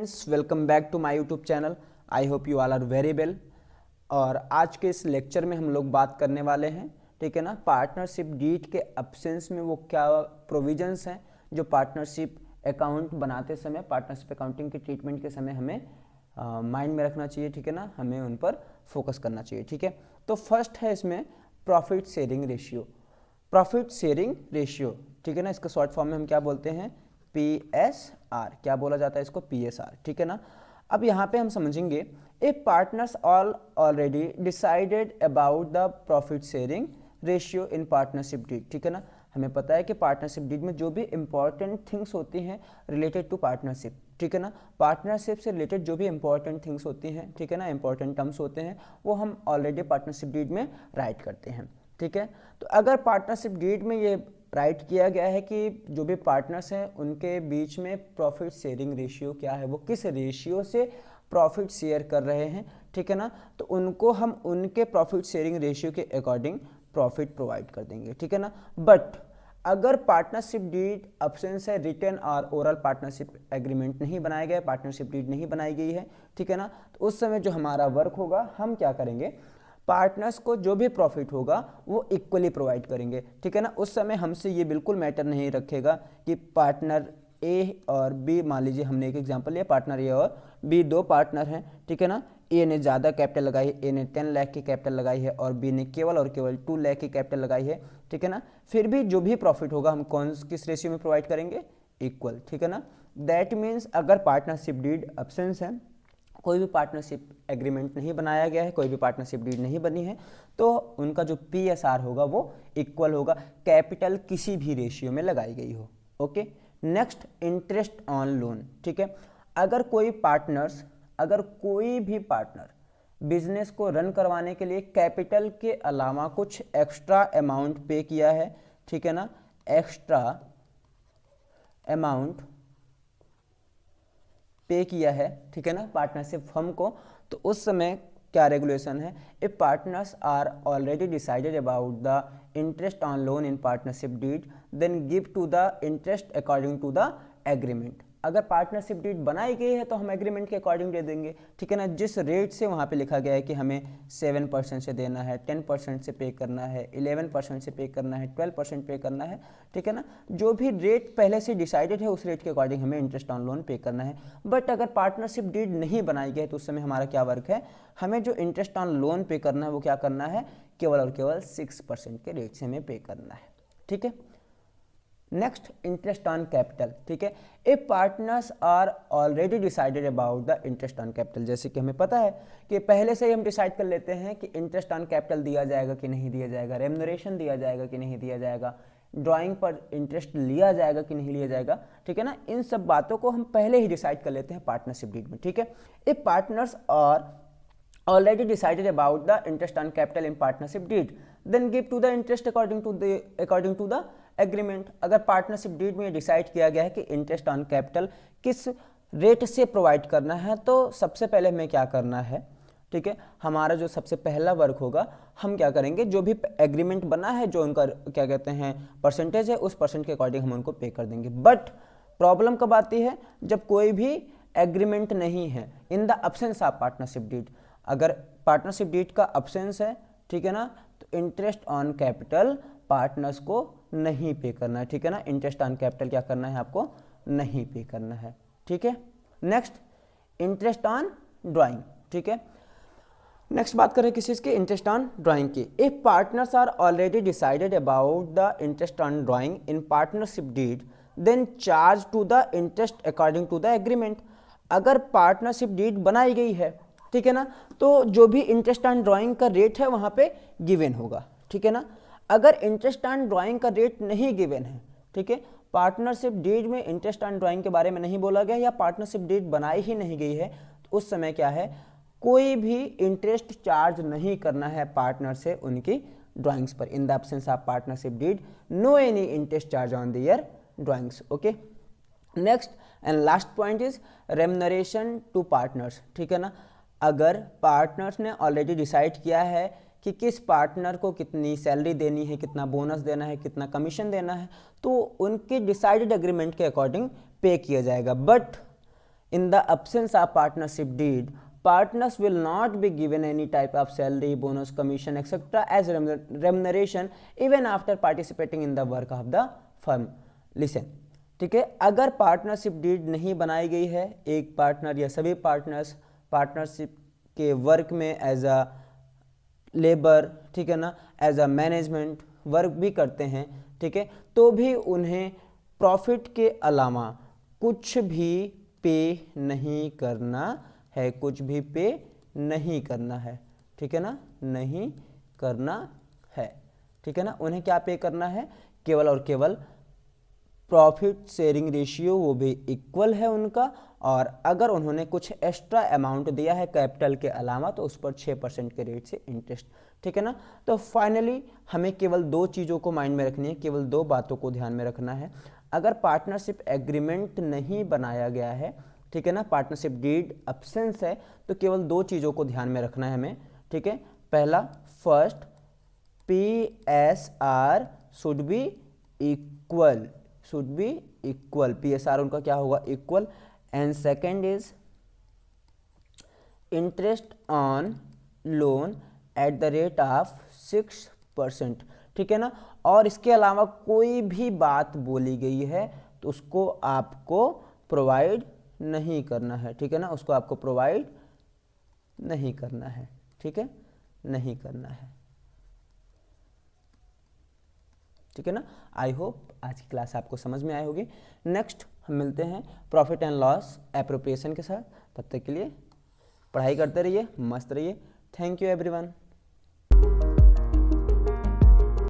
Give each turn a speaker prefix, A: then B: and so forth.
A: Friends, welcome back to my YouTube channel. I hope you all are very well. और आज के इस lecture में हम लोग बात करने वाले हैं, ठीक है ना, पार्टनरशिप डीड के एब्सेंस में वो क्या प्रोविजंस हैं जो पार्टनरशिप अकाउंट बनाते समय, पार्टनरशिप अकाउंटिंग के ट्रीटमेंट के समय हमें माइंड में रखना चाहिए, ठीक है ना, हमें उन पर फोकस करना चाहिए, ठीक है। तो फर्स्ट है इसमें profit sharing ratio. Profit sharing ratio, ठीक है ना, इसका शॉर्ट फॉर्म में हम क्या बोलते हैं, PSR। क्या बोला जाता है इसको, PSR, ठीक है ना। अब यहाँ पे हम समझेंगे, if partners already decided about the profit sharing ratio in partnership deed, ठीक है ना। हमें पता है कि पार्टनरशिप डीड में जो भी इंपॉर्टेंट थिंग्स होती हैं रिलेटेड टू पार्टनरशिप, ठीक है ना, पार्टनरशिप से रिलेटेड जो भी इंपॉर्टेंट थिंग्स होती हैं, ठीक है ना, इंपॉर्टेंट टर्म्स होते हैं, वो हम ऑलरेडी पार्टनरशिप डीड में राइट करते हैं, ठीक है। तो अगर पार्टनरशिप डीड में ये राइट किया गया है कि जो भी पार्टनर्स हैं उनके बीच में प्रॉफिट शेयरिंग रेशियो क्या है, वो किस रेशियो से प्रॉफिट शेयर कर रहे हैं, ठीक है ना, तो उनको हम उनके प्रॉफिट शेयरिंग रेशियो के अकॉर्डिंग प्रॉफिट प्रोवाइड कर देंगे, ठीक है ना। बट अगर पार्टनरशिप डीड अब्सेंस है, रिटन और ओरल पार्टनरशिप एग्रीमेंट नहीं बनाया गया, पार्टनरशिप डीड नहीं बनाई गई है, ठीक है ना, तो उस समय जो हमारा वर्क होगा, हम क्या करेंगे, पार्टनर्स को जो भी प्रॉफिट होगा वो इक्वली प्रोवाइड करेंगे, ठीक है ना। उस समय हमसे ये बिल्कुल मैटर नहीं रखेगा कि पार्टनर ए और बी, मान लीजिए हमने एक एग्जांपल लिया, पार्टनर ए और बी दो पार्टनर हैं, ठीक है ना। ए ने ज़्यादा कैपिटल लगाई है, ए ने 10 लाख की कैपिटल लगाई है और बी ने केवल और केवल 2 लाख की कैपिटल लगाई है, ठीक है ना। फिर भी जो भी प्रॉफिट होगा हम किस रेशियो में प्रोवाइड करेंगे, इक्वल, ठीक है ना। दैट मीन्स अगर पार्टनरशिप डीड अब्सेंस है, कोई भी पार्टनरशिप एग्रीमेंट नहीं बनाया गया है, कोई भी पार्टनरशिप डीड नहीं बनी है, तो उनका जो PSR होगा वो इक्वल होगा, कैपिटल किसी भी रेशियो में लगाई गई हो, okay. Next, interest on loan, ठीक है। अगर कोई भी पार्टनर बिजनेस को रन करवाने के लिए कैपिटल के अलावा कुछ एक्स्ट्रा अमाउंट पे किया है, ठीक है ना, एक्स्ट्रा अमाउंट पे किया है, ठीक है ना, पार्टनरशिप फर्म को, तो उस समय क्या रेगुलेशन है, if partners are already decided about the interest on loan in partnership deed then give to the interest according to the agreement. अगर पार्टनरशिप डीड बनाई गई है तो हम एग्रीमेंट के अकॉर्डिंग दे देंगे, ठीक है ना। जिस रेट से वहाँ पे लिखा गया है कि हमें 7% से देना है, 10% से पे करना है, 11% से पे करना है, 12% पे करना है, ठीक है ना, जो भी रेट पहले से डिसाइडेड है उस रेट के अकॉर्डिंग हमें इंटरेस्ट ऑन लोन पे करना है। बट अगर पार्टनरशिप डीड नहीं बनाई गई है तो उस समय हमारा क्या वर्क है, हमें जो इंटरेस्ट ऑन लोन पे करना है वो क्या करना है, केवल और केवल 6% के रेट से हमें पे करना है, ठीक है। नेक्स्ट, इंटरेस्ट ऑन कैपिटल, ठीक है। If partners are already decided about the interest on capital, जैसे कि हमें पता है कि पहले से ही हम डिसाइड कर लेते हैं कि इंटरेस्ट ऑन कैपिटल दिया जाएगा कि नहीं दिया जाएगा, रेम्यूनरेशन दिया जाएगा कि नहीं दिया जाएगा, ड्राइंग पर इंटरेस्ट लिया जाएगा कि नहीं लिया जाएगा, ठीक है ना। इन सब बातों को हम पहले ही डिसाइड कर लेते हैं पार्टनरशिप डीड में, ठीक है। If partners are already decided about the interest on capital in partnership deed then give to the interest according to the agreement। अगर पार्टनरशिप डीड में डिसाइड किया गया है कि इंटरेस्ट ऑन कैपिटल किस रेट से प्रोवाइड करना है, तो सबसे पहले हमें क्या करना है, ठीक है, हमारा जो सबसे पहला वर्क होगा, हम क्या करेंगे, जो भी एग्रीमेंट बना है, जो उनका क्या कहते हैं परसेंटेज है, उस परसेंट के अकॉर्डिंग हम उनको पे कर देंगे। बट प्रॉब्लम कब आती है, जब कोई भी एग्रीमेंट नहीं है, in the absence of partnership deed. अगर पार्टनरशिप डीड का अब्सेंस है, ठीक है ना, तो इंटरेस्ट ऑन कैपिटल पार्टनर्स को नहीं पे करना है, ठीक है ना, इंटरेस्ट ऑन कैपिटल क्या करना है, आपको नहीं पे करना है, ठीक है। नेक्स्ट, इंटरेस्ट ऑन ड्राइंग, ठीक है। नेक्स्ट बात करें किस चीज़ की, इंटरेस्ट ऑन ड्राइंग की। If partners are already decided about the interest on drawing in partnership deed then charge to the interest according to the agreement. अगर पार्टनरशिप डीड बनाई गई है, ठीक है ना, तो जो भी इंटरेस्ट ऑन ड्राइंग का रेट है वहाँ पे गिवन होगा, ठीक है ना। अगर इंटरेस्ट ऑन ड्राइंग का रेट नहीं गिवन है, ठीक है, पार्टनरशिप डीड में इंटरेस्ट ऑन ड्राइंग के बारे में नहीं बोला गया या पार्टनरशिप डीड बनाई ही नहीं गई है, तो उस समय क्या है, कोई भी इंटरेस्ट चार्ज नहीं करना है पार्टनर से उनकी ड्राइंग्स पर। In the absence of partnership deed no any interest charge on their drawings, okay. Next and last point is remuneration to partners, ठीक है ना। अगर पार्टनर्स ने ऑलरेडी डिसाइड किया है कि किस पार्टनर को कितनी सैलरी देनी है, कितना बोनस देना है, कितना कमीशन देना है, तो उनके डिसाइडेड एग्रीमेंट के अकॉर्डिंग पे किया जाएगा। But In the absence of partnership deed, partners will not be given any type of salary, bonus, commission, etc. as remuneration even after participating in the work of the firm. Listen, ठीक है, अगर partnership deed नहीं बनाई गई है, एक partner या सभी पार्टनर्स पार्टनरशिप के वर्क में एज अ लेबर, ठीक है ना, एज अ मैनेजमेंट वर्क भी करते हैं, ठीक है, तो भी उन्हें प्रॉफिट के अलावा कुछ भी पे नहीं करना है, कुछ भी पे नहीं करना है, ठीक है ना, नहीं करना है, ठीक है ना। उन्हें क्या पे करना है, केवल और केवल प्रॉफिट शेयरिंग रेशियो वो भी इक्वल है उनका, और अगर उन्होंने कुछ एक्स्ट्रा अमाउंट दिया है कैपिटल के अलावा तो उस पर 6% के रेट से इंटरेस्ट, ठीक है ना। तो फाइनली हमें केवल दो चीज़ों को माइंड में रखनी है, केवल दो बातों को ध्यान में रखना है। अगर पार्टनरशिप एग्रीमेंट नहीं बनाया गया है, ठीक है ना, पार्टनरशिप डीड एब्सेंस है, तो केवल दो चीज़ों को ध्यान में रखना है हमें, ठीक है। पहला, first, PSR should be equal, should be equal, PSR उनका क्या होगा, equal. And second is interest on loan at the rate of 6%, ठीक है ना। और इसके अलावा कोई भी बात बोली गई है तो उसको आपको प्रोवाइड नहीं करना है, ठीक है ना, उसको आपको प्रोवाइड नहीं करना है, ठीक है, नहीं करना है, ठीक है ना। आई होप आज की क्लास आपको समझ में आई होगी। नेक्स्ट हम मिलते हैं प्रॉफिट एंड लॉस एप्रोप्रिएशन के साथ, तब तक के लिए पढ़ाई करते रहिए, मस्त रहिए। Thank you everyone.